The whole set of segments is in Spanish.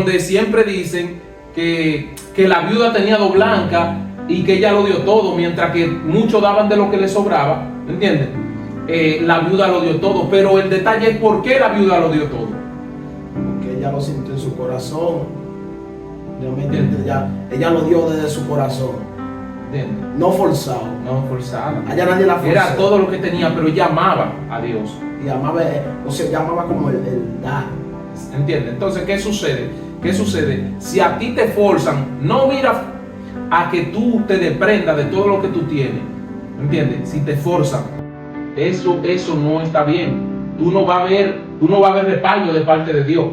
donde siempre dicen que la viuda tenía 2 blancas y que ella lo dio todo, mientras que muchos daban de lo que les sobraba, ¿entiendes? La viuda lo dio todo, pero el detalle es por qué la viuda lo dio todo. Porque ella lo sintió en su corazón. Realmente ella lo dio desde su corazón. ¿Entiendes? No forzado. No forzada. Allá nadie la forzó. Era todo lo que tenía, pero ella amaba a Dios. Y amaba, o sea, llamaba como el dar. ¿Entiendes? Entonces, ¿qué sucede? ¿Qué sucede? Si a ti te forzan, no mira a que tú te desprendas de todo lo que tú tienes. ¿Entiendes? Si te forzan, eso no está bien. Tú no vas a ver respaldo de parte de Dios.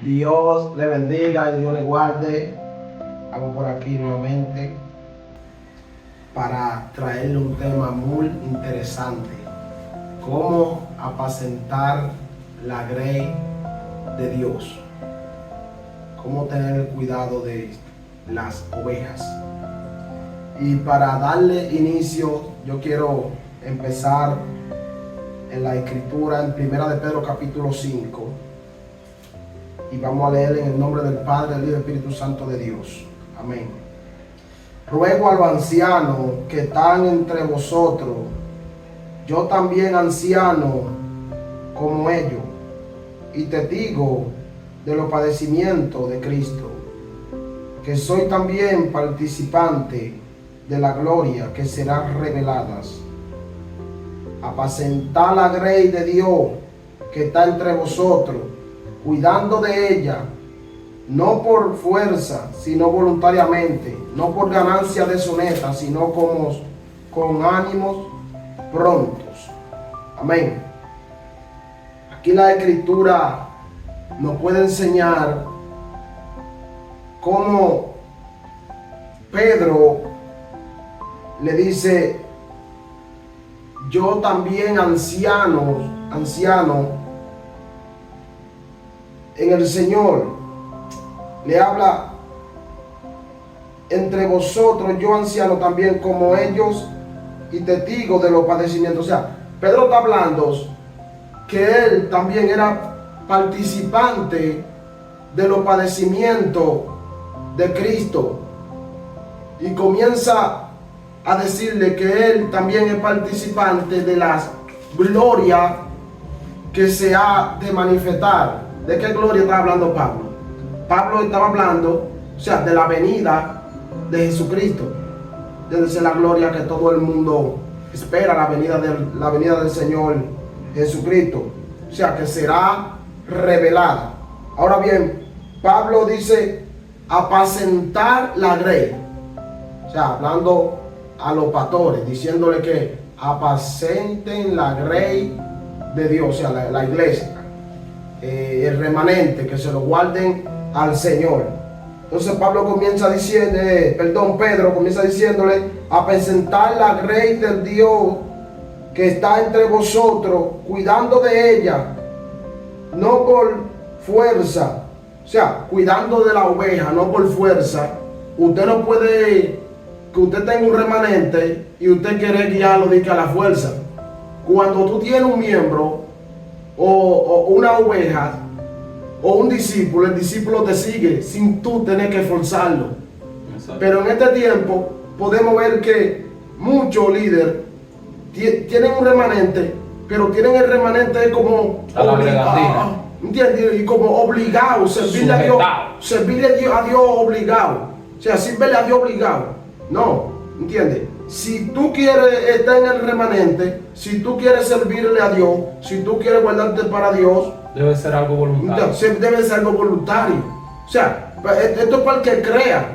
Dios le bendiga y Dios le guarde. Vamos por aquí nuevamente para traerle un tema muy interesante: cómo apacentar la grey de Dios, cómo tener el cuidado de las ovejas. Y para darle inicio, yo quiero empezar en la escritura en 1 de Pedro capítulo 5, y vamos a leer en el nombre del Padre, del Hijo y del Espíritu Santo de Dios. Amén. Ruego a los ancianos que están entre vosotros, yo también anciano como ellos, y testigo de los padecimientos de Cristo, que soy también participante de la gloria que será revelada. Apacentar la grey de Dios que está entre vosotros, cuidando de ella, no por fuerza, sino voluntariamente, no por ganancia deshonesta, sino con ánimos prontos. Amén. Aquí la Escritura nos puede enseñar cómo Pedro le dice: yo también anciano en el Señor. Le habla: entre vosotros, yo anciano también como ellos, y testigo de los padecimientos. O sea, Pedro está hablando que él también era participante de los padecimientos de Cristo, y comienza a decirle que él también es participante de las glorias que se ha de manifestar. ¿De qué gloria está hablando Pablo? Pablo estaba hablando, o sea, de la venida de Jesucristo. Desde la gloria que todo el mundo espera, la venida del Señor Jesucristo. O sea, que será revelada. Ahora bien, Pablo dice: apacentar la grey. O sea, hablando a los pastores, diciéndole que apacenten la grey de Dios, o sea, la iglesia, el remanente, que se lo guarden al Señor. Entonces Pedro comienza diciéndole: apacentar la grey del Dios que está entre vosotros, cuidando de ella, no por fuerza. O sea, cuidando de la oveja, no por fuerza. Usted no puede, que usted tenga un remanente y usted quiere guiarlo a la fuerza. Cuando tú tienes un miembro o una oveja o un discípulo, el discípulo te sigue sin tú tener que forzarlo. Exacto. Pero en este tiempo podemos ver que muchos líderes tienen un remanente, pero tienen el remanente como obligado, ¿entiendes? Y como obligado, servirle a Dios obligado. O sea, sirve a Dios obligado. No, ¿entiendes? Si tú quieres estar en el remanente, si tú quieres servirle a Dios, si tú quieres guardarte para Dios, debe ser algo voluntario. Debe ser algo voluntario. O sea, esto es para el que crea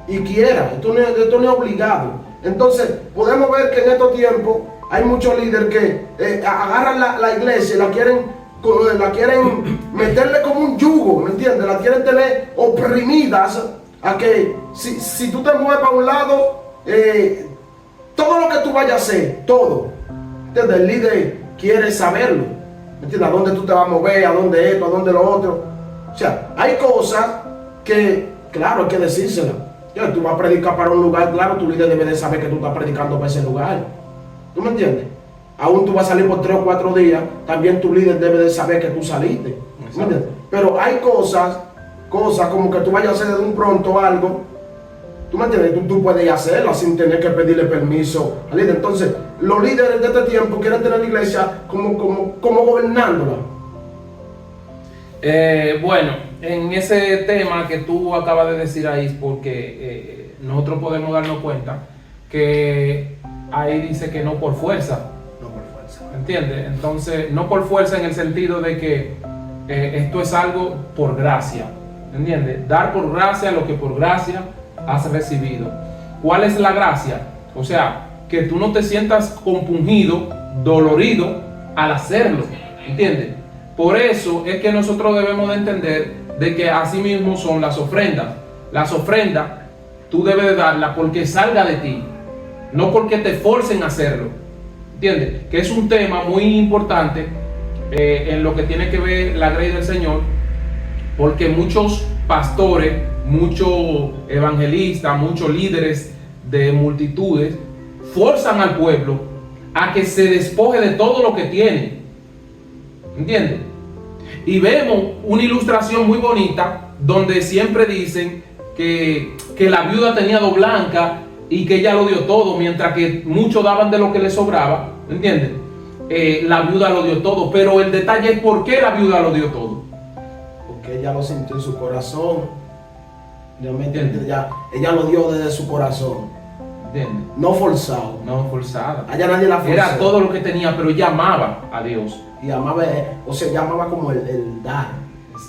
y quiera. Esto no es obligado. Entonces, podemos ver que en estos tiempos hay muchos líderes que agarran la iglesia y la quieren meterle como un yugo, ¿me entiendes? La quieren tener oprimidas a que si tú te mueves para un lado, todo lo que tú vayas a hacer, todo, ¿entiendes? El líder quiere saberlo, ¿me entiendes? A dónde tú te vas a mover, a dónde esto, a dónde lo otro. O sea, hay cosas que, claro, hay que decírselas. Ya, tú vas a predicar para un lugar, claro, tu líder debe de saber que tú estás predicando para ese lugar. ¿Tú me entiendes? Aún tú vas a salir por 3 o 4 días, también tu líder debe de saber que tú saliste. ¿Me entiendes? Pero hay cosas como que tú vayas a hacer de un pronto algo, ¿tú me entiendes? Tú puedes hacerlo sin tener que pedirle permiso al líder. Entonces, los líderes de este tiempo quieren tener la iglesia como gobernándola. Bueno, en ese tema que tú acabas de decir ahí, porque nosotros podemos darnos cuenta que ahí dice que no por fuerza. No por fuerza. ¿Entiendes? Entonces, no por fuerza en el sentido de que esto es algo por gracia. ¿Entiendes? Dar por gracia lo que por gracia has recibido. ¿Cuál es la gracia? O sea, que tú no te sientas compungido, dolorido al hacerlo. ¿Entiendes? Por eso es que nosotros debemos de entender de que así mismo son las ofrendas. Las ofrendas tú debes de darlas porque salga de ti, no porque te forcen a hacerlo. ¿Entiendes? Que es un tema muy importante en lo que tiene que ver la grey del Señor, porque muchos pastores, muchos evangelistas, muchos líderes de multitudes forzan al pueblo a que se despoje de todo lo que tiene. ¿Entiendes? Y vemos una ilustración muy bonita donde siempre dicen que la viuda tenía 2 blancas y que ella lo dio todo, mientras que muchos daban de lo que les sobraba. ¿Entiendes? La viuda lo dio todo, pero el detalle es por qué la viuda lo dio todo. Porque ella lo sintió en su corazón. Realmente ella lo dio desde su corazón. ¿Entiendes? No forzado. No forzada. Allá nadie la forzó. Era todo lo que tenía, pero ella amaba a Dios. Y amaba, o sea, llamaba como el dar.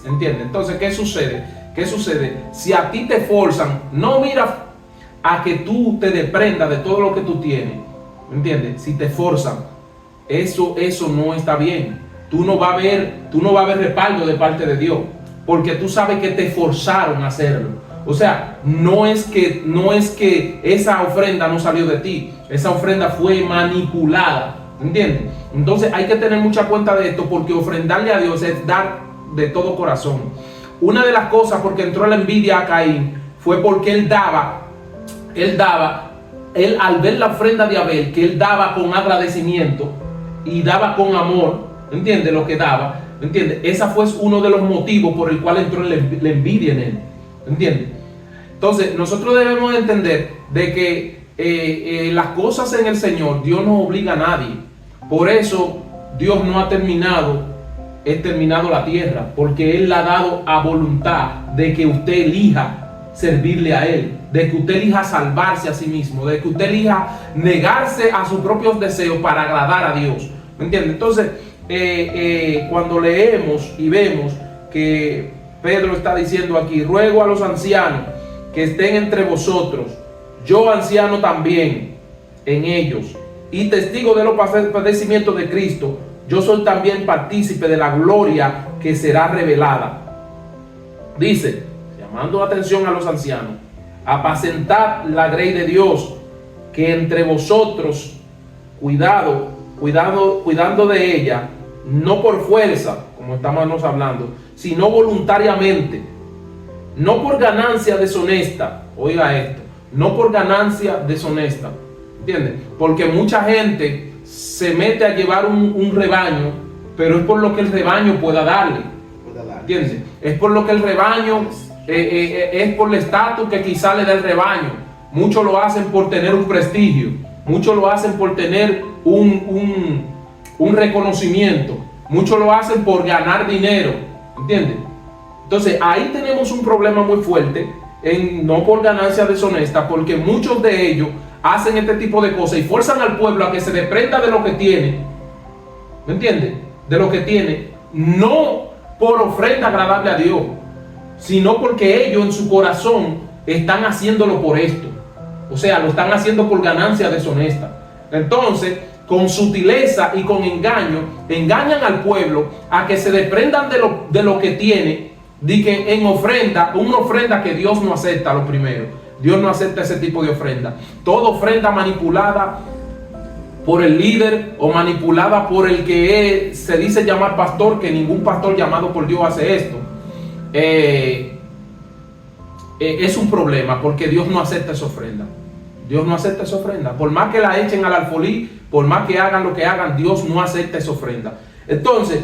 ¿Entiendes? Entonces, ¿qué sucede? ¿Qué sucede? Si a ti te forzan, no mira a que tú te desprendas de todo lo que tú tienes. ¿Entiendes? Si te forzan, eso no está bien. Tú no vas a ver respaldo de parte de Dios, porque tú sabes que te forzaron a hacerlo. O sea, no es que esa ofrenda no salió de ti, esa ofrenda fue manipulada. ¿Entiendes? Entonces hay que tener mucha cuenta de esto, porque ofrendarle a Dios es dar de todo corazón. Una de las cosas porque entró la envidia a Caín fue porque él al ver la ofrenda de Abel, que él daba con agradecimiento y daba con amor, ¿entiendes? Lo que daba, ¿entiendes? Ese fue uno de los motivos por el cual entró la envidia en él, ¿entiendes? Entonces nosotros debemos entender de que las cosas en el Señor, Dios no obliga a nadie. Por eso Dios no ha terminado la tierra, porque Él la ha dado a voluntad de que usted elija servirle a Él, de que usted elija salvarse a sí mismo, de que usted elija negarse a sus propios deseos para agradar a Dios. ¿Me entiende? Entonces, cuando leemos y vemos que Pedro está diciendo aquí: ruego a los ancianos que estén entre vosotros, yo anciano también en ellos, y testigo de los padecimientos de Cristo, yo soy también partícipe de la gloria que será revelada. Dice, llamando la atención a los ancianos: apacentad la grey de Dios, que entre vosotros, cuidando de ella, no por fuerza, como estamos hablando, sino voluntariamente, no por ganancia deshonesta. Oiga esto, no por ganancia deshonesta. ¿Entiendes? Porque mucha gente se mete a llevar un rebaño, pero es por lo que el rebaño pueda darle. ¿Entiendes? Es por lo que el rebaño, es por el estatus que quizá le da el rebaño. Muchos lo hacen por tener un prestigio, muchos lo hacen por tener un reconocimiento, muchos lo hacen por ganar dinero. ¿Entiendes? Entonces ahí tenemos un problema muy fuerte, no por ganancia deshonesta, porque muchos de ellos hacen este tipo de cosas y forzan al pueblo a que se desprenda de lo que tiene. ¿Me entiendes? De lo que tiene, no por ofrenda agradable a Dios, sino porque ellos en su corazón están haciéndolo por esto. O sea, lo están haciendo por ganancia deshonesta. Entonces, con sutileza y con engaño, engañan al pueblo a que se desprendan de lo que tiene, de que en ofrenda, una ofrenda que Dios no acepta, lo primero. Dios no acepta ese tipo de ofrenda. Toda ofrenda manipulada por el líder o manipulada por el que se dice llamar pastor, que ningún pastor llamado por Dios hace esto. es un problema, porque Dios no acepta esa ofrenda. Dios no acepta esa ofrenda. Por más que la echen al alfolí, por más que hagan lo que hagan, Dios no acepta esa ofrenda. Entonces,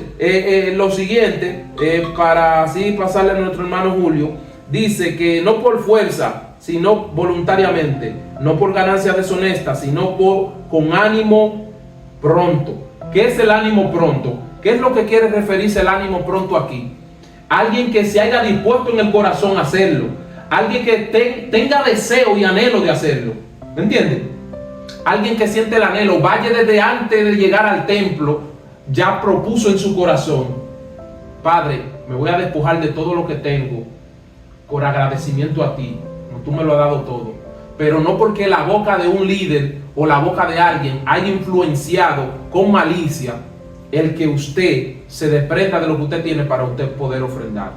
lo siguiente, para así pasarle a nuestro hermano Julio, dice que no por fuerza, sino voluntariamente, no por ganancia deshonesta, sino con ánimo pronto. ¿Qué es el ánimo pronto? ¿Qué es lo que quiere referirse el ánimo pronto aquí? Alguien que se haya dispuesto en el corazón a hacerlo. Alguien que tenga deseo y anhelo de hacerlo. ¿Me entienden? Alguien que siente el anhelo, vaya desde antes de llegar al templo, ya propuso en su corazón: Padre, me voy a despojar de todo lo que tengo por agradecimiento a ti, como tú me lo has dado todo. Pero no porque la boca de un líder o la boca de alguien haya influenciado con malicia el que usted se desprenda de lo que usted tiene para usted poder ofrendar.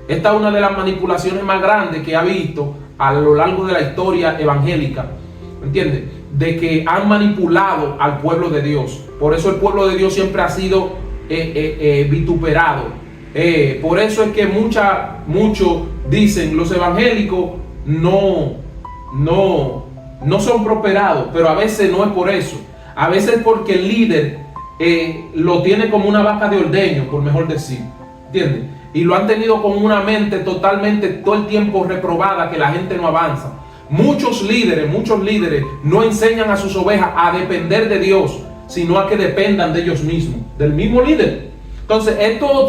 Esta es una de las manipulaciones más grandes que ha visto a lo largo de la historia evangélica, ¿me entiende? De que han manipulado al pueblo de Dios. Por eso el pueblo de Dios siempre ha sido vituperado. Por eso es que muchos dicen: los evangélicos no son prosperados. Pero a veces no es por eso. A veces es porque el líder lo tiene como una vaca de ordeño, por mejor decir, ¿entiendes? Y lo han tenido con una mente totalmente todo el tiempo reprobada, que la gente no avanza. Muchos líderes no enseñan a sus ovejas a depender de Dios, sino a que dependan de ellos mismos, del mismo líder. Entonces esto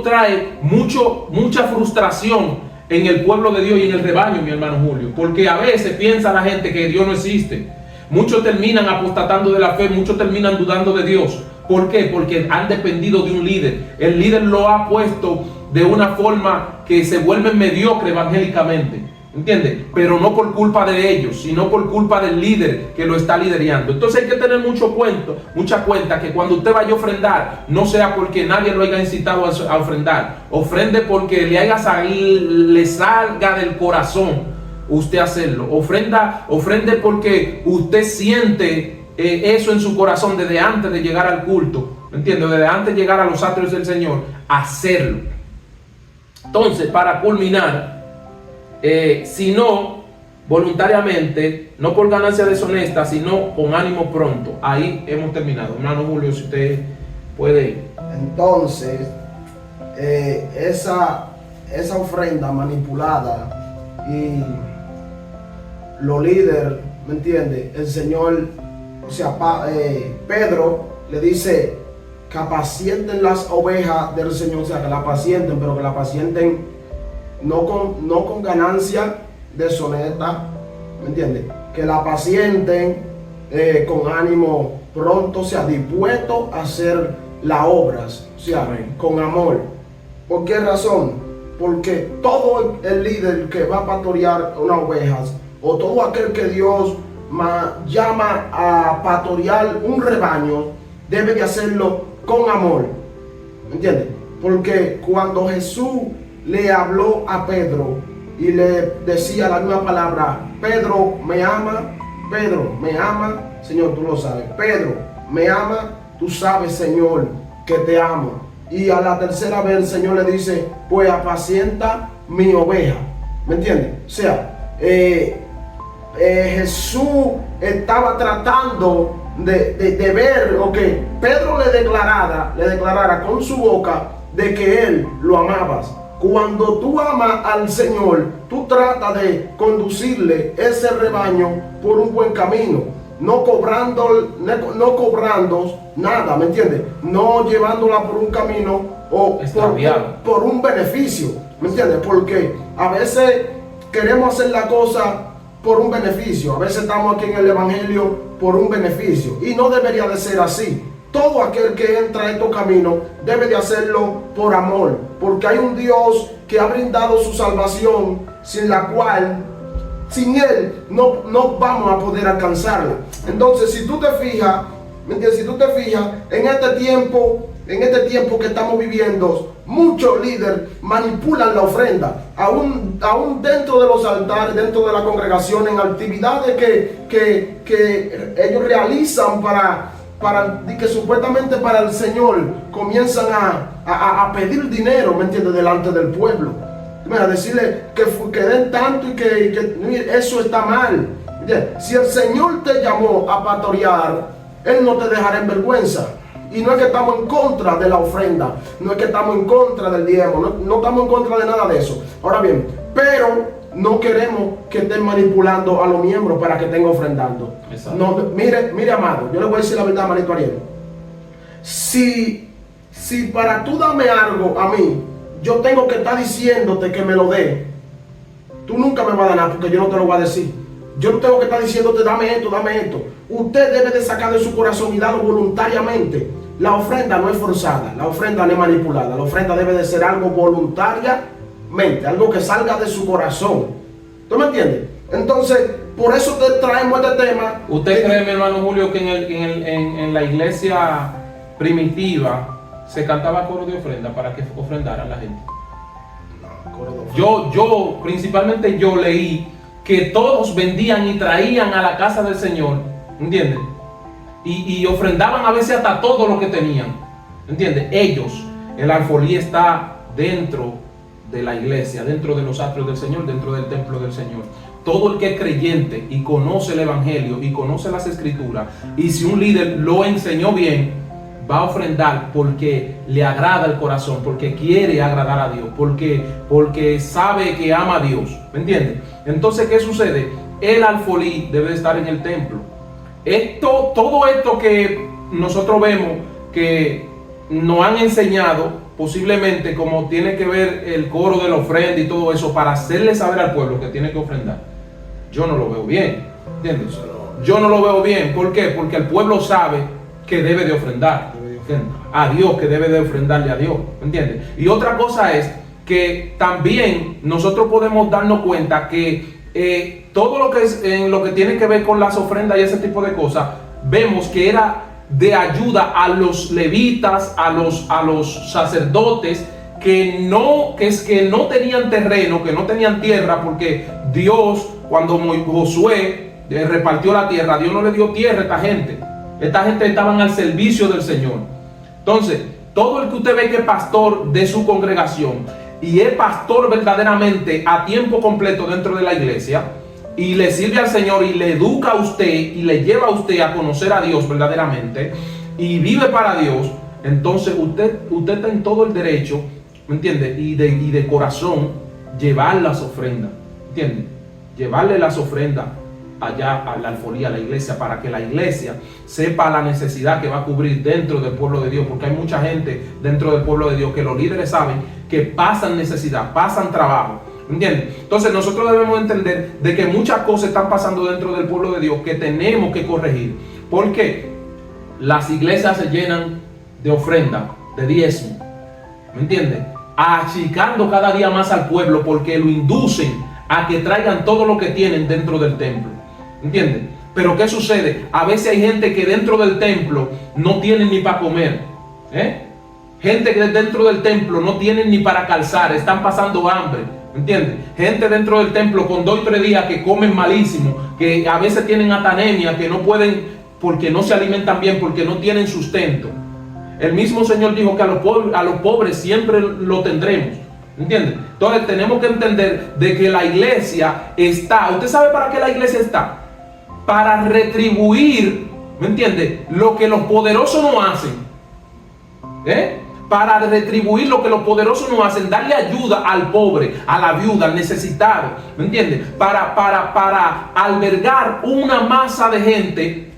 trae mucha frustración en el pueblo de Dios y en el rebaño, mi hermano Julio, porque a veces piensa la gente que Dios no existe. Muchos terminan apostatando de la fe, muchos terminan dudando de Dios. ¿Por qué? Porque han dependido de un líder. El líder lo ha puesto de una forma que se vuelve mediocre evangélicamente, ¿entiendes? Pero no por culpa de ellos, sino por culpa del líder que lo está liderando. Entonces hay que tener mucha cuenta que cuando usted vaya a ofrendar, no sea porque nadie lo haya incitado a ofrendar. Ofrende porque le salga del corazón usted hacerlo. Ofrende porque usted siente eso en su corazón desde antes de llegar al culto, ¿me entiendes? Desde antes de llegar a los atrios del Señor, hacerlo. Entonces, para culminar, sino voluntariamente, no por ganancia deshonesta, sino con ánimo pronto. Ahí hemos terminado. Hermano Julio, si usted puede. Entonces, esa ofrenda manipulada y los líderes, ¿me entiende? El Señor, o sea, Pedro le dice que apacienten las ovejas del Señor, o sea, que la apacienten, pero que la apacienten no con ganancia deshonesta, ¿me entiende? Que la apacienten con ánimo pronto, o sea, dispuesto a hacer las obras, o sea, con amor. ¿Por qué razón? Porque todo el líder que va a pastorear unas ovejas, o todo aquel que Dios llama a pastorear un rebaño, debe de hacerlo con amor, ¿me entiendes? Porque cuando Jesús le habló a Pedro y le decía la misma palabra: Pedro, ¿me ama? Pedro, ¿me ama? Señor, tú lo sabes. Pedro, ¿me ama? Tú sabes, Señor, que te amo. Y a la tercera vez el Señor le dice: pues apacienta mi oveja, ¿me entiendes? O sea, Jesús estaba tratando de ver, o que Pedro le declarara con su boca de que él lo amabas. Cuando tú amas al Señor, tú tratas de conducirle ese rebaño por un buen camino, no cobrando nada, ¿me entiendes? No llevándola por un camino o por un beneficio, ¿me entiendes? Porque a veces queremos hacer la cosa por un beneficio. A veces estamos aquí en el Evangelio por un beneficio, y no debería de ser así. Todo aquel que entra en estos caminos debe de hacerlo por amor, porque hay un Dios que ha brindado su salvación, sin la cual, sin Él, no vamos a poder alcanzarla. Entonces, si tú te fijas, ¿me entiendes? Si tú te fijas, en este tiempo que estamos viviendo, muchos líderes manipulan la ofrenda, aún dentro de los altares, dentro de la congregación, en actividades que ellos realizan que supuestamente para el Señor, comienzan a pedir dinero, ¿me entiendes?, delante del pueblo. Mira, decirle que den tanto y que mire, eso está mal. Si el Señor te llamó a pastorear, Él no te dejará en vergüenza. Y no es que estamos en contra de la ofrenda, no es que estamos en contra del diezmo, no estamos en contra de nada de eso. Ahora bien, pero no queremos que estén manipulando a los miembros para que estén ofrendando. No, mire, amado, yo le voy a decir la verdad, manito Ariel. Si para tú darme algo a mí, yo tengo que estar diciéndote que me lo dé, tú nunca me vas a dar nada porque yo no te lo voy a decir. Yo no tengo que estar diciéndote dame esto, dame esto. Usted debe de sacar de su corazón y darlo voluntariamente. La ofrenda no es forzada, la ofrenda no es manipulada. La ofrenda debe de ser algo voluntariamente, algo que salga de su corazón. ¿Tú me entiendes? Entonces, por eso te traemos este tema. ¿Usted cree, mi hermano Julio, que en la iglesia primitiva se cantaba coro de ofrenda para que ofrendaran la gente? No, coro de ofrenda. Principalmente yo leí que todos vendían y traían a la casa del Señor, ¿entiendes? Y ofrendaban a veces hasta todo lo que tenían, ¿entiendes? Ellos, el alfolí está dentro de la iglesia, dentro de los atrios del Señor, dentro del templo del Señor. Todo el que es creyente y conoce el evangelio y conoce las escrituras, y si un líder lo enseñó bien, va a ofrendar porque le agrada el corazón, porque quiere agradar a Dios, porque sabe que ama a Dios, ¿me entiendes? Entonces, ¿qué sucede? El alfolí debe estar en el templo. Todo esto que nosotros vemos que nos han enseñado, posiblemente como tiene que ver el coro de la ofrenda y todo eso, para hacerle saber al pueblo que tiene que ofrendar, yo no lo veo bien, ¿entiendes? Yo no lo veo bien. ¿Por qué? Porque el pueblo sabe que debe de ofrendar, ¿entiendes? A Dios, que debe de ofrendarle a Dios, ¿entiendes? Y otra cosa es que también nosotros podemos darnos cuenta que todo lo que es en lo que tiene que ver con las ofrendas y ese tipo de cosas, vemos que era de ayuda a los levitas, a los sacerdotes que no tenían terreno, que no tenían tierra, porque Dios, cuando Josué repartió la tierra, Dios no le dio tierra a esta gente. Esta gente estaban al servicio del Señor. Entonces, todo el que usted ve que es pastor de su congregación y es pastor verdaderamente a tiempo completo dentro de la iglesia y le sirve al Señor y le educa a usted y le lleva a usted a conocer a Dios verdaderamente y vive para Dios, entonces usted está en todo el derecho, ¿me entiende? Y de corazón llevar las ofrendas, ¿entiende? Llevarle las ofrendas allá a la alfolía, a la iglesia, para que la iglesia sepa la necesidad que va a cubrir dentro del pueblo de Dios, porque hay mucha gente dentro del pueblo de Dios que los líderes saben que pasan necesidad, pasan trabajo, ¿entiendes? Entonces nosotros debemos entender de que muchas cosas están pasando dentro del pueblo de Dios que tenemos que corregir, porque las iglesias se llenan de ofrenda, de diezmo, ¿me entiendes? Achicando cada día más al pueblo, porque lo inducen a que traigan todo lo que tienen dentro del templo, ¿entiendes? Pero ¿qué sucede? A veces hay gente que dentro del templo no tienen ni para comer, gente que dentro del templo no tienen ni para calzar, están pasando hambre, ¿entiendes? Gente dentro del templo con 2 y 3 días que comen malísimo, que a veces tienen hasta anemia, que no pueden, porque no se alimentan bien, porque no tienen sustento. El mismo Señor dijo que a los pobres siempre lo tendremos, ¿entiendes? Entonces tenemos que entender de que la iglesia está, ¿usted sabe para qué la iglesia está? Para retribuir, ¿me entiende? Lo que los poderosos no hacen, para retribuir lo que los poderosos no hacen, darle ayuda al pobre, a la viuda, al necesitado, ¿me entiende? Para albergar una masa de gente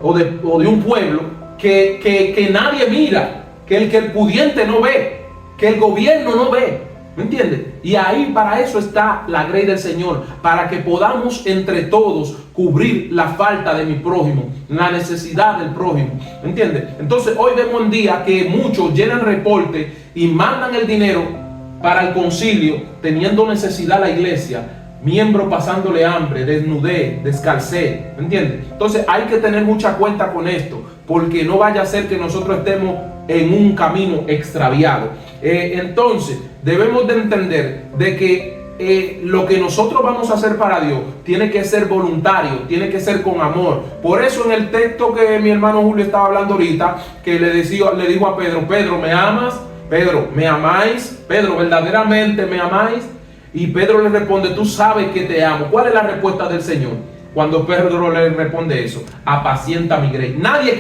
o de un pueblo que nadie mira, que el pudiente no ve, que el gobierno no ve, ¿me entiendes? Y ahí para eso está la grey del Señor, para que podamos entre todos cubrir la falta de mi prójimo, la necesidad del prójimo, ¿me entiendes? Entonces hoy vemos un día que muchos llenan reporte y mandan el dinero para el concilio, teniendo necesidad la iglesia, miembros pasándole hambre, desnudez, descalcez, ¿me entiendes? Entonces hay que tener mucha cuenta con esto, porque no vaya a ser que nosotros estemos en un camino extraviado. Entonces debemos de entender de que lo que nosotros vamos a hacer para Dios tiene que ser voluntario, tiene que ser con amor. Por eso en el texto que mi hermano Julio estaba hablando ahorita, que le dijo a Pedro: Pedro, ¿me amas? Pedro, ¿me amáis? Pedro, ¿verdaderamente me amáis? Y Pedro le responde, tú sabes que te amo. ¿Cuál es la respuesta del Señor? Cuando Pedro le responde eso, apacienta mi grey. Nadie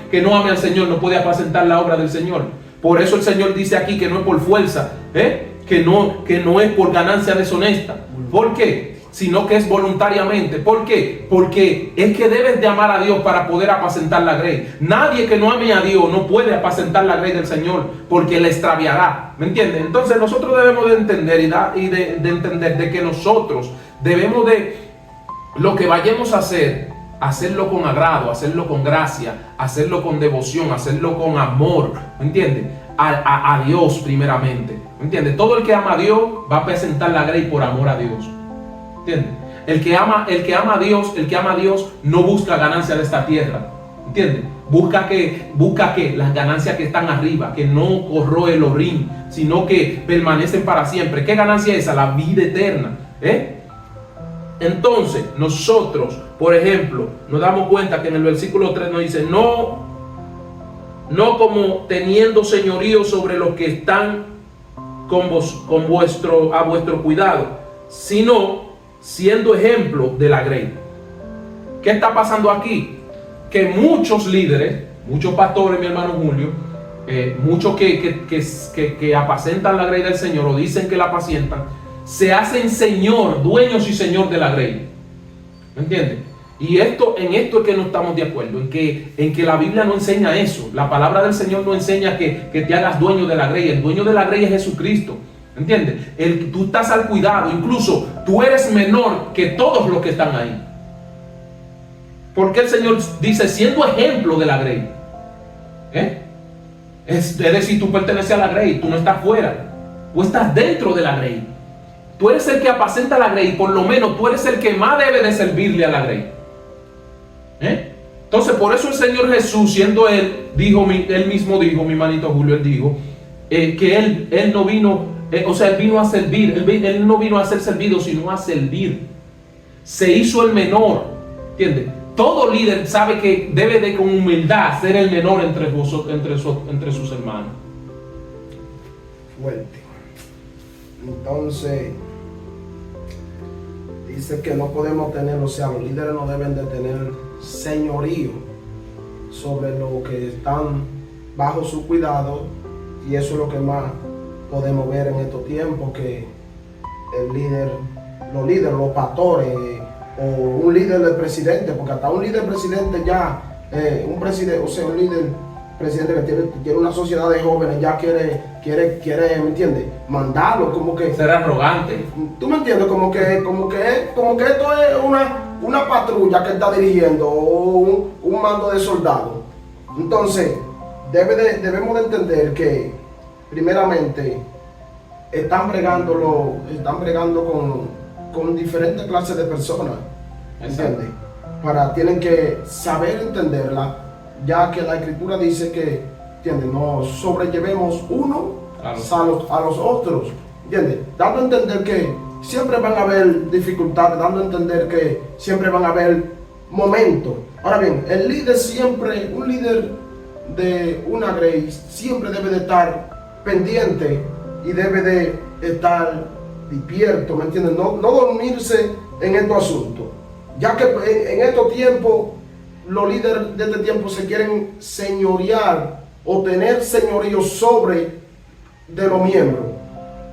que no ame al Señor no puede apacentar la obra del Señor. Por eso el Señor dice aquí que no es por fuerza, que no es por ganancia deshonesta. ¿Por qué? Sino que es voluntariamente. ¿Por qué? Porque es que debes de amar a Dios para poder apacentar la grey. Nadie que no ame a Dios no puede apacentar la grey del Señor, porque la extraviará. ¿Me entiendes? Entonces nosotros debemos de entender de entender de que nosotros debemos de, lo que vayamos a hacer, hacerlo con agrado, hacerlo con gracia, hacerlo con devoción, hacerlo con amor. ¿Me entiendes? A Dios primeramente. ¿Me entiendes? Todo el que ama a Dios va a presentar la grey por amor a Dios. ¿Entiendes? El que ama a Dios no busca ganancia de esta tierra. ¿Entiendes? Busca que las ganancias que están arriba, que no corroe el orín, sino que permanecen para siempre. ¿Qué ganancia es esa? La vida eterna. Entonces, nosotros, por ejemplo, nos damos cuenta que en el versículo 3 nos dice, no como teniendo señorío sobre los que están a vuestro cuidado, sino siendo ejemplo de la grey. ¿Qué está pasando aquí? Que muchos líderes, muchos pastores, mi hermano Julio, muchos que apacentan la grey del Señor o dicen que la apacientan, se hacen dueños y señor de la grey. ¿Me entiendes? Y en esto es que no estamos de acuerdo, en que la Biblia no enseña eso. La palabra del Señor no enseña que te hagas dueño de la grey. El dueño de la grey es Jesucristo. ¿Entiendes? Tú estás al cuidado, incluso tú eres menor que todos los que están ahí. Porque el Señor dice, siendo ejemplo de la grey. Es decir, tú perteneces a la grey, tú no estás fuera, tú estás dentro de la grey. Tú eres el que apacenta la grey, por lo menos tú eres el que más debe de servirle a la grey. Entonces, por eso el Señor Jesús, siendo Él mismo dijo, mi manito Julio, Él dijo, que Él no vino, Él vino a servir, Él no vino a ser servido, sino a servir. Se hizo el menor, ¿entiendes? Todo líder sabe que debe de con humildad ser el menor entre sus hermanos. Fuerte. Entonces, dice que no podemos tener, o sea, los líderes no deben de tener señorío sobre los que están bajo su cuidado, y eso es lo que más podemos ver en estos tiempos, que los líderes, los pastores, o un líder del presidente, porque hasta un líder presidente ya, un presidente, o sea, un líder presidente que tiene una sociedad de jóvenes ya quiere, ¿me entiendes? Mandarlo, como que ser arrogante. ¿Tú me entiendes? Como que esto es una patrulla que está dirigiendo, o un mando de soldados. Entonces, debemos de entender que primeramente están bregando con diferentes clases de personas, ¿entiendes? Tienen que saber entenderla, ya que la Escritura dice que, ¿entiendes? Nos sobrellevemos uno a los otros, ¿entiendes? Dando a entender que siempre van a haber dificultades, dando a entender que siempre van a haber momentos. Ahora bien, un líder de una grey siempre debe de estar pendiente y debe de estar despierto, ¿me entiendes? No dormirse en estos asuntos, ya que en estos tiempos los líderes de este tiempo se quieren señorear o tener señorío sobre de los miembros.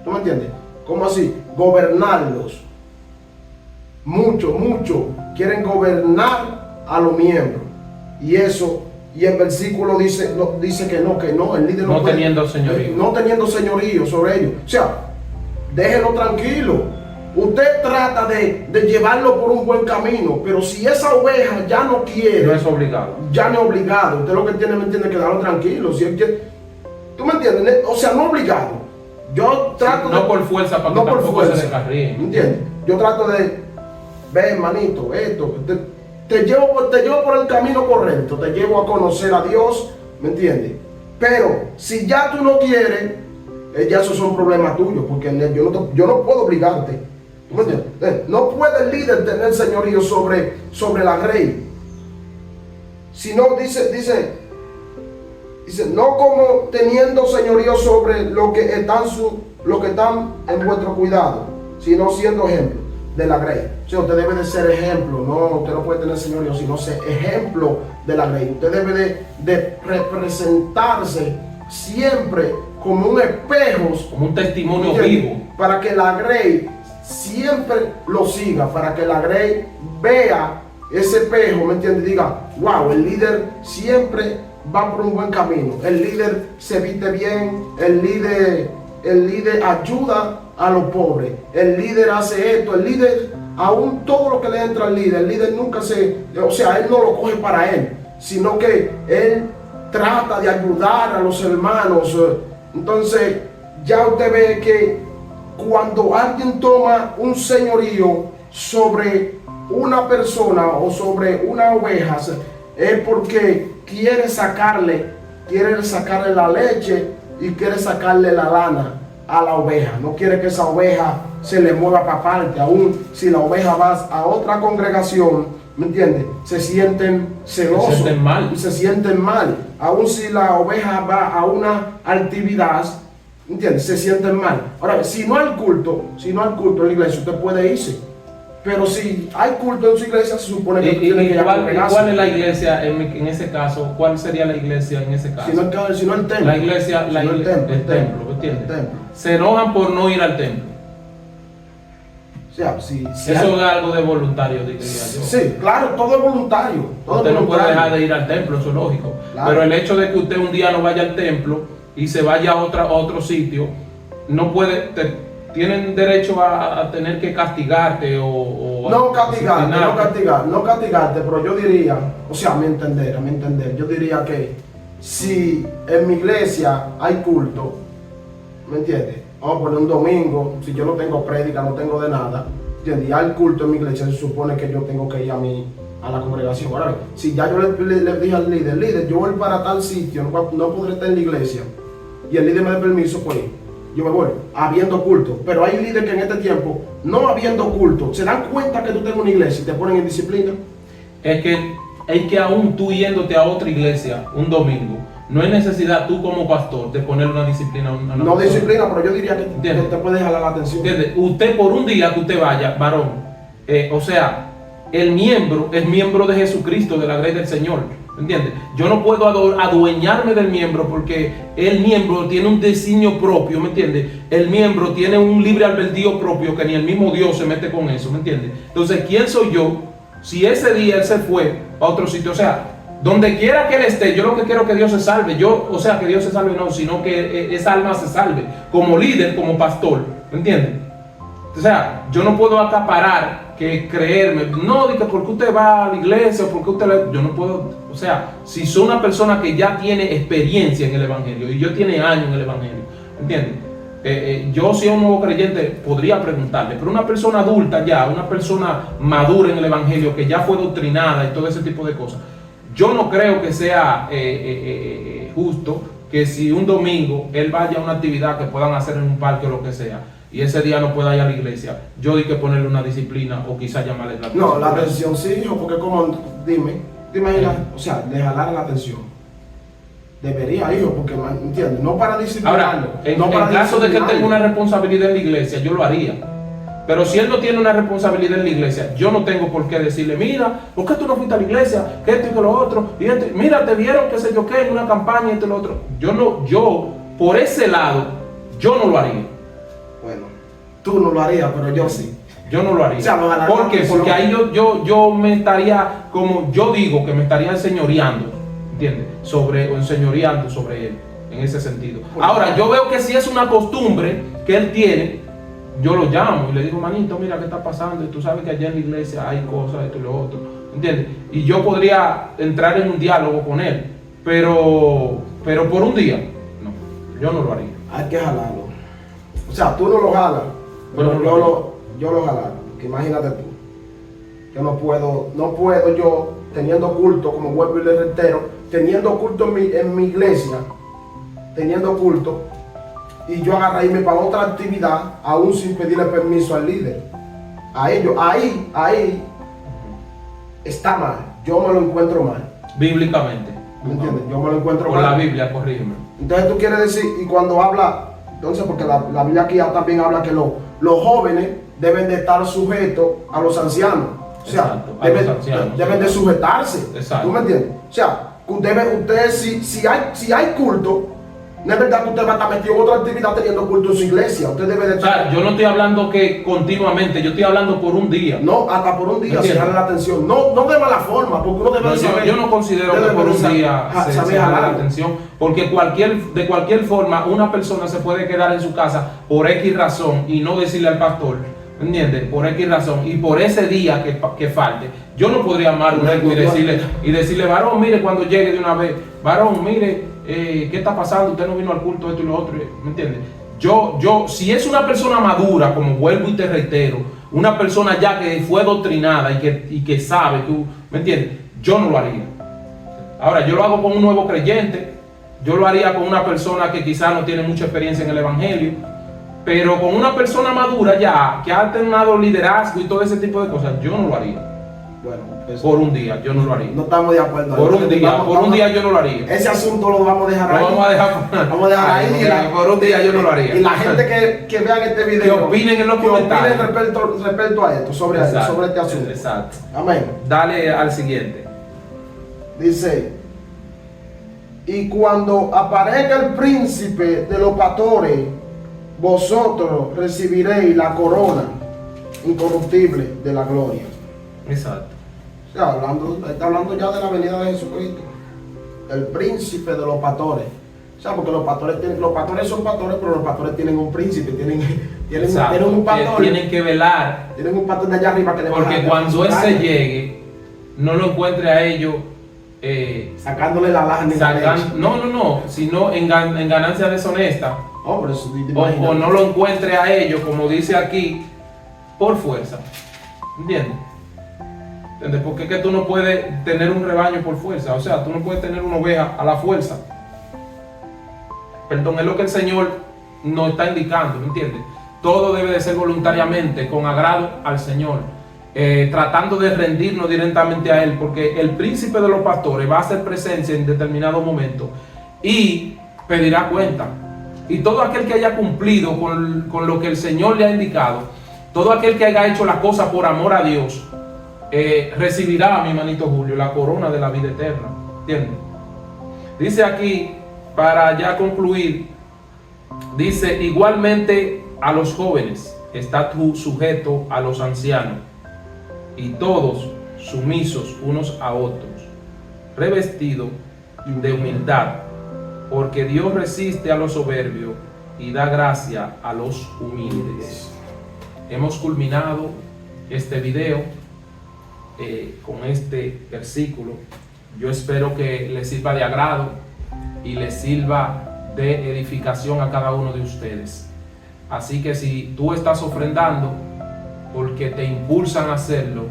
¿Tú me entiendes? ¿Cómo así? Gobernarlos. Mucho quieren gobernar a los miembros. Y el versículo dice que no, el líder no teniendo señorío. No teniendo señorío sobre ellos. O sea, déjenlo tranquilo. Usted trata de llevarlo por un buen camino, pero si esa oveja ya no quiere, no es obligado. Ya no es obligado. Usted lo que me entiende, que darlo tranquilo. Si ¿tú me entiendes? O sea, no obligado. Yo trato no por fuerza, para que tampoco se descarríe. ¿Entiendes? Yo trato de, ve, hermanito, esto, te llevo por el camino correcto, te llevo a conocer a Dios, ¿me entiendes? Pero si ya tú no quieres, ya esos son problemas tuyos, porque yo no puedo obligarte. ¿Tú me entiendes? No puede el líder tener señorío sobre la grey. Sino dice, no como teniendo señorío sobre los que están en vuestro cuidado. sino siendo ejemplo de la grey. O sea, usted debe de ser ejemplo, no, usted no puede tener señorío, sino ser ejemplo de la grey. Usted debe de representarse siempre como un espejo, como un testimonio vivo, para que la grey siempre lo siga, para que la grey vea ese espejo, ¿me entiende? Diga, wow, el líder siempre va por un buen camino, el líder se viste bien, el líder ayuda a los pobres, el líder hace esto, el líder, aún todo lo que le entra al líder, el líder nunca o sea, él no lo coge para él, sino que él trata de ayudar a los hermanos. Entonces, ya usted ve que cuando alguien toma un señorío sobre una persona o sobre una oveja, es porque quiere sacarle la leche y quiere sacarle la lana a la oveja. No quiere que esa oveja se le mueva para aparte. Aún si la oveja va a otra congregación, ¿me entiendes? Se sienten celosos. Se sienten mal. Aún si la oveja va a una actividad, ¿entiendes? Se sienten mal. Ahora, si no hay culto en la iglesia, usted puede irse. Pero si hay culto en su iglesia, se supone que tiene que congregarse. ¿Cuál es la iglesia en ese caso? ¿Cuál sería la iglesia en ese caso? Si no el templo. La iglesia, el templo, ¿entiendes? Se enojan por no ir al templo. O sea, si eso es algo de voluntario, diría yo. Sí, claro, todo es voluntario. Usted no puede dejar de ir al templo, eso es lógico. Claro. Pero el hecho de que usted un día no vaya al templo y se vaya a otro sitio, no puede... tienen derecho a tener que castigarte no castigarte, pero yo diría, o sea, a mi entender, yo diría que si en mi iglesia hay culto, ¿me entiendes? Vamos a poner un domingo, si yo no tengo prédica, no tengo de nada, ¿entiendes? Y hay culto en mi iglesia, se supone que yo tengo que ir a la congregación. Ahora, si ya yo le dije al líder, yo voy para tal sitio, no podré estar en la iglesia, y el líder me da permiso, pues yo me voy, habiendo culto. Pero hay líderes que en este tiempo, no habiendo culto, se dan cuenta que tú tienes una iglesia y te ponen en disciplina. Es que aún tú yéndote a otra iglesia un domingo, no hay necesidad tú como pastor de poner una disciplina. No disciplina, pero yo diría que te puede jalar la atención. ¿Entiendes? Usted por un día que usted vaya, varón, o sea, el miembro es miembro de Jesucristo, de la grey del Señor. ¿Entiendes? Yo no puedo adueñarme del miembro porque el miembro tiene un designio propio, ¿me entiendes? El miembro tiene un libre albedrío propio que ni el mismo Dios se mete con eso, ¿me entiendes? Entonces, ¿quién soy yo? Si ese día él se fue a otro sitio, o sea, donde quiera que él esté, yo lo que quiero es que Dios se salve. O sea, que Dios se salve no, sino que esa alma se salve. Como líder, como pastor, ¿me entiendes? O sea, yo no puedo acaparar que creerme, no, de que porque usted va a la iglesia o porque yo no puedo, o sea, si soy una persona que ya tiene experiencia en el evangelio y yo tiene años en el evangelio, ¿entiendes? Yo si un nuevo creyente podría preguntarle, pero una persona adulta ya, una persona madura en el evangelio que ya fue doctrinada y todo ese tipo de cosas, yo no creo que sea justo que si un domingo él vaya a una actividad que puedan hacer en un parque o lo que sea, y ese día no pueda ir a la iglesia, yo di que ponerle una disciplina o quizás llamarle la atención. No, la atención sí, hijo, porque como, dime, o sea, le jalar la atención. Debería, hijo, porque, ¿entiendes? No para disciplinarlo. Ahora, en caso de que tenga una responsabilidad en la iglesia, yo lo haría. Pero si él no tiene una responsabilidad en la iglesia, yo no tengo por qué decirle, mira, ¿por qué tú no fuiste a la iglesia? Que esto y que lo otro, y esto, mira, te vieron, qué sé yo qué, en una campaña, esto y lo otro. Yo, por ese lado, yo no lo haría. Bueno, tú no lo harías, pero yo sí. Yo no lo haría. O sea, ¿por qué? Porque ahí yo me estaría, como yo digo, que me estaría enseñoreando, ¿entiendes? Enseñoreando sobre él, en ese sentido. Ahora, yo veo que si es una costumbre que él tiene, yo lo llamo y le digo, manito, mira qué está pasando, y tú sabes que allá en la iglesia hay cosas, esto y lo otro, ¿entiendes? Y yo podría entrar en un diálogo con él, pero por un día, no, yo no lo haría. Hay que jalarlo. O sea, tú no lo jalas, pero yo lo jalaría, porque imagínate tú, yo no puedo yo, teniendo culto, como vuelvo y le reitero, teniendo culto en mi iglesia, teniendo culto, y yo agarrar irme para otra actividad, aún sin pedirle permiso al líder. A ellos, ahí está mal, yo me lo encuentro mal. Bíblicamente. ¿Me entiendes? Yo me lo encuentro mal. Por la Biblia, corrígeme. Entonces tú quieres decir, y cuando habla, entonces porque la Biblia aquí también habla que los jóvenes deben de estar sujetos a los ancianos. O sea, Exacto, a los ancianos, deben de sujetarse. Exacto. ¿Tú me entiendes? O sea, usted si hay culto, no es verdad que usted va a estar metido en otra actividad teniendo culto en su iglesia. Usted debe de O sea, yo no estoy hablando que continuamente, yo estoy hablando por un día. no, hasta por un día, ¿Entiendes? se jale la atención. No de mala forma, porque uno debe No, de saber. yo no considero que debe por de un saber- día se saber jale la jalar. atención, porque de cualquier forma una persona se puede quedar en su casa por X razón y no decirle al pastor, ¿entiendes? Por X razón, y por ese día que falte, yo no podría amar un eco y decirle, varón, mire, cuando llegue de una vez, varón, mire, ¿qué está pasando? Usted no vino al culto, esto y lo otro, ¿me entiendes? Si es una persona madura, como vuelvo y te reitero, una persona ya que fue doctrinada y que sabe, ¿me entiendes? Yo no lo haría. Ahora, yo lo hago con un nuevo creyente, yo lo haría con una persona que quizás no tiene mucha experiencia en el evangelio, pero con una persona madura ya, que ha tenido liderazgo y todo ese tipo de cosas, yo no lo haría. Bueno, pues, Por un día, yo no lo haría. no estamos de acuerdo. Por un día yo no lo haría. Ese asunto lo vamos a dejar Lo ahí. vamos a dejar. Vamos a dejar ahí. porque por un día yo no lo haría. Y la gente que vean este video, Que opinen en los comentarios. Que opinen respecto a esto, sobre este asunto. Exacto. Amén. Dale al siguiente. Dice, y cuando aparezca el príncipe de los pastores, vosotros recibiréis la corona incorruptible de la gloria. Exacto. O sea, está hablando ya de la venida de Jesucristo. El príncipe de los pastores. O sea, porque los pastores son pastores, pero los pastores tienen un príncipe, tienen un pastor. Tienen que velar. Tienen un pastor de allá arriba que le Porque cuando él se llegue, no lo encuentre a ellos sacándole la lana. no, sino en ganancia deshonesta. Oh, pero eso, O no lo encuentre a ellos, como dice aquí, por fuerza. ¿Entiendes? Porque es que tú no puedes tener un rebaño por fuerza. O sea, tú no puedes tener una oveja a la fuerza. Perdón, es lo que el Señor nos está indicando, ¿me entiendes? Todo debe de ser voluntariamente, con agrado al Señor, tratando de rendirnos directamente a Él, porque el príncipe de los pastores va a hacer presencia en determinado momento y pedirá cuenta. Y todo aquel que haya cumplido con lo que el Señor le ha indicado, todo aquel que haya hecho las cosas por amor a Dios, recibirá, mi manito Julio, la corona de la vida eterna. ¿Entiendes? Dice aquí, para ya concluir, dice, igualmente a los jóvenes está tú sujeto a los ancianos, y todos sumisos unos a otros, revestidos de humildad, porque Dios resiste a los soberbios y da gracia a los humildes. Hemos culminado este video con este versículo. Yo espero que les sirva de agrado y les sirva de edificación a cada uno de ustedes. Así que si tú estás ofrendando porque te impulsan a hacerlo,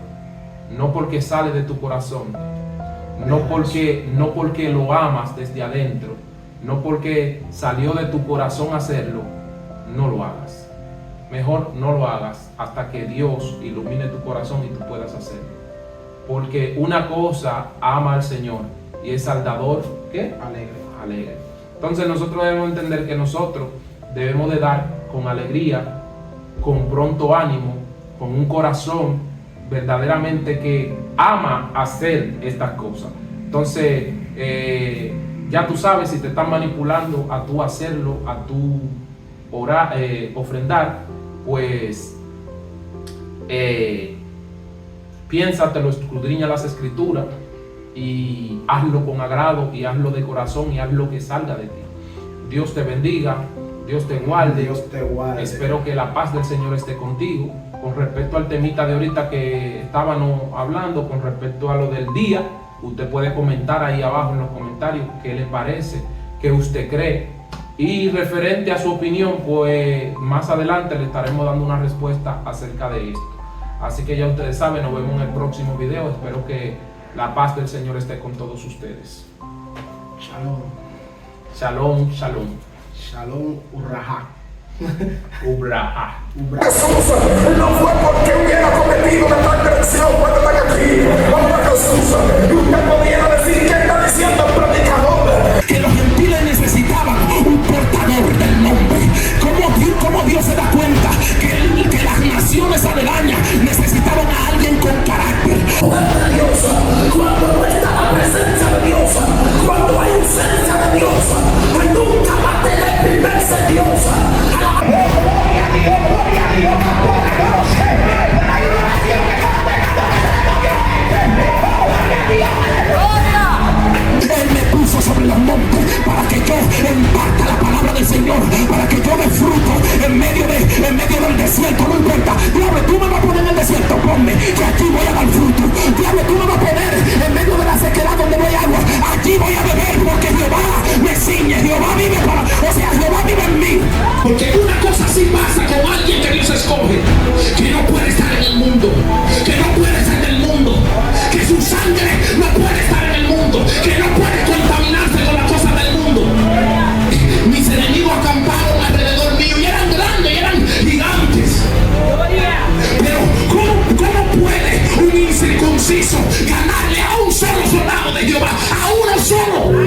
no porque sale de tu corazón, no porque lo amas desde adentro, no porque salió de tu corazón hacerlo, no lo hagas. Mejor no lo hagas hasta que Dios ilumine tu corazón y tú puedas hacerlo. Porque una cosa ama al Señor y es al dador, ¿qué? Alegre. Entonces nosotros debemos entender que nosotros debemos de dar con alegría, con pronto ánimo, con un corazón verdaderamente que ama hacer estas cosas. Entonces, ya tú sabes, si te están manipulando a tú hacerlo, a tú orar, ofrendar, pues piénsatelo, escudriña las escrituras y hazlo con agrado y hazlo de corazón y haz lo que salga de ti. Dios te bendiga, Dios te guarde. Dios te guarde. Espero que la paz del Señor esté contigo. Con respecto al temita de ahorita que estábamos hablando, con respecto a lo del día, usted puede comentar ahí abajo en los comentarios qué le parece, qué usted cree. Y referente a su opinión, pues más adelante le estaremos dando una respuesta acerca de esto. Así que ya ustedes saben, nos vemos en el próximo video. Espero que la paz del Señor esté con todos ustedes. Shalom. Shalom, shalom. Shalom, Urraha. Ubraha. Jesús no fue porque hubiera cometido una transgresión cuando está aquí. Vamos a Jesús. Y usted podría decir que está diciendo el predicador que los gentiles necesitaban un portador del nombre. ¿Cómo Dios se da cuenta que las naciones allí voy a beber porque Jehová me ciñe, Jehová vive para, o sea, Jehová vive en mí. Porque una cosa sí pasa con alguien que Dios escoge, que no puede estar en el mundo, que no puede estar en el mundo, que su sangre no puede estar en el mundo, que no puede contaminarse con las cosas del mundo. Mis enemigos acamparon alrededor mío y eran grandes, y eran gigantes. Pero ¿cómo puede un incircunciso ganarle a un solo soldado de Jehová? A uno solo.